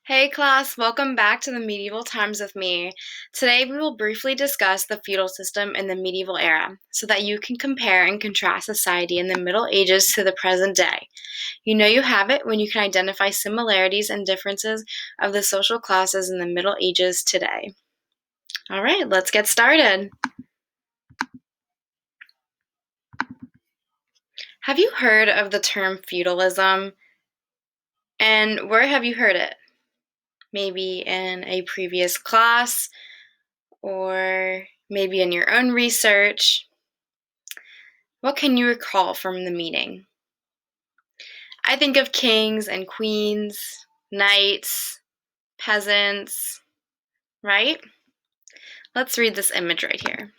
Hey class, welcome back to the medieval times with me. Today we will briefly discuss the feudal system in the medieval era so that you can compare and contrast society in the Middle Ages to the present day. You know you have it when you can identify similarities and differences of the social classes in the Middle Ages today. All right, let's get started. Have you heard of the term feudalism? And where have you heard it? Maybe in a previous class or maybe in your own research. What can you recall from the meeting? I think of kings and queens, knights, peasants, right? Let's read this image right here.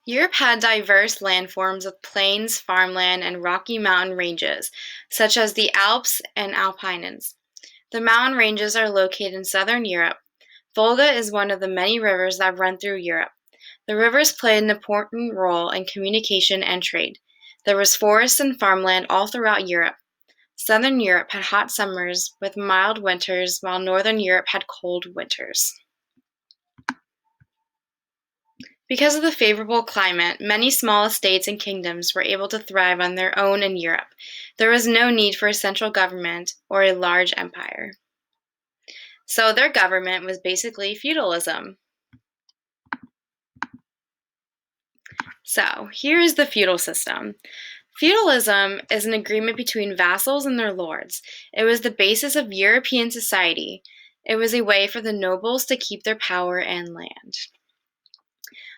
Europe had diverse landforms with plains, farmland, and rocky mountain ranges, such as the Alps and Apennines. The mountain ranges are located in southern Europe. Volga is one of the many rivers that run through Europe. The rivers played an important role in communication and trade. There was forest and farmland all throughout Europe. Southern Europe had hot summers with mild winters, while Northern Europe had cold winters. Because of the favorable climate, many small estates and kingdoms were able to thrive on their own in Europe. There was no need for a central government or a large empire. So their government was basically feudalism. So here is the feudal system. Feudalism is an agreement between vassals and their lords. It was the basis of European society. It was a way for the nobles to keep their power and land.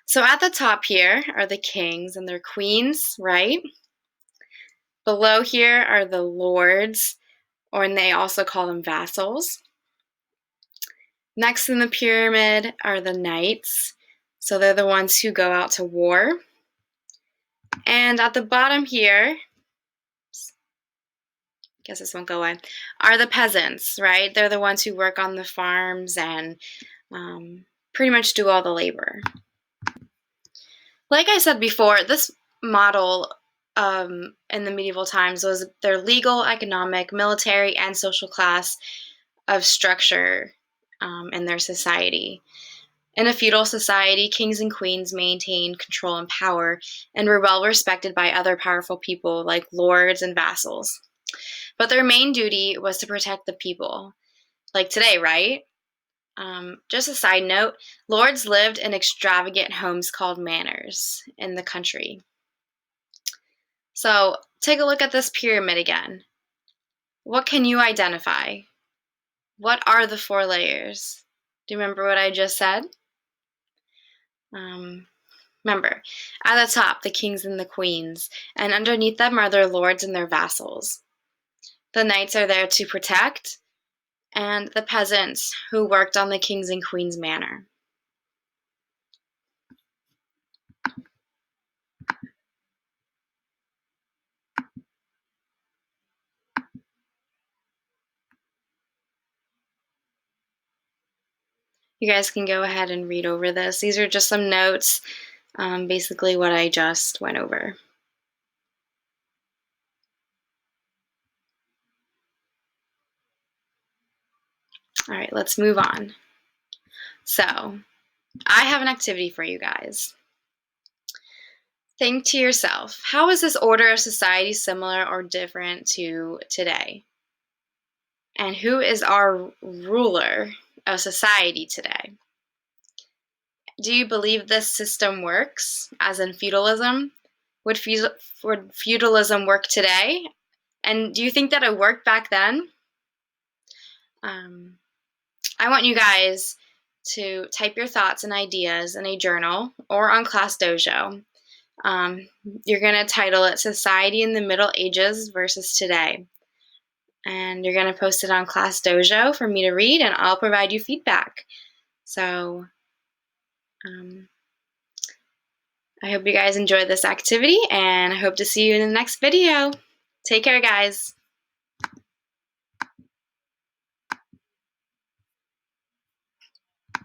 So at the top here are the kings and their queens, right? Below here are the lords, and they also call them vassals. Next in the pyramid are the knights. So they're the ones who go out to war. And at the bottom here, guess this won't go away, are the peasants, right? They're the ones who work on the farms and pretty much do all the labor. Like I said before, this model in the medieval times was their legal, economic, military, and social class of structure in their society. In a feudal society, kings and queens maintained control and power and were well respected by other powerful people like lords and vassals. But their main duty was to protect the people. Like today, right? Just a side note, lords lived in extravagant homes called manors in the country. So take a look at this pyramid again. What can you identify? What are the 4 layers? Do you remember what I just said? Remember, at the top, the kings and the queens, and underneath them are their lords and their vassals. The knights are there to protect, and the peasants who worked on the king's and queen's manor. You guys can go ahead and read over this. These are just some notes, basically what I just went over. All right, let's move on. So, I have an activity for you guys. Think to yourself, how is this order of society similar or different to today? And who is our ruler of society today? Do you believe this system works, as in feudalism? Would feudalism work today? And do you think that it worked back then? I want you guys to type your thoughts and ideas in a journal or on Class Dojo. You're going to title it Society in the Middle Ages versus Today. And you're going to post it on Class Dojo for me to read, and I'll provide you feedback. So I hope you guys enjoyed this activity, and I hope to see you in the next video. Take care, guys.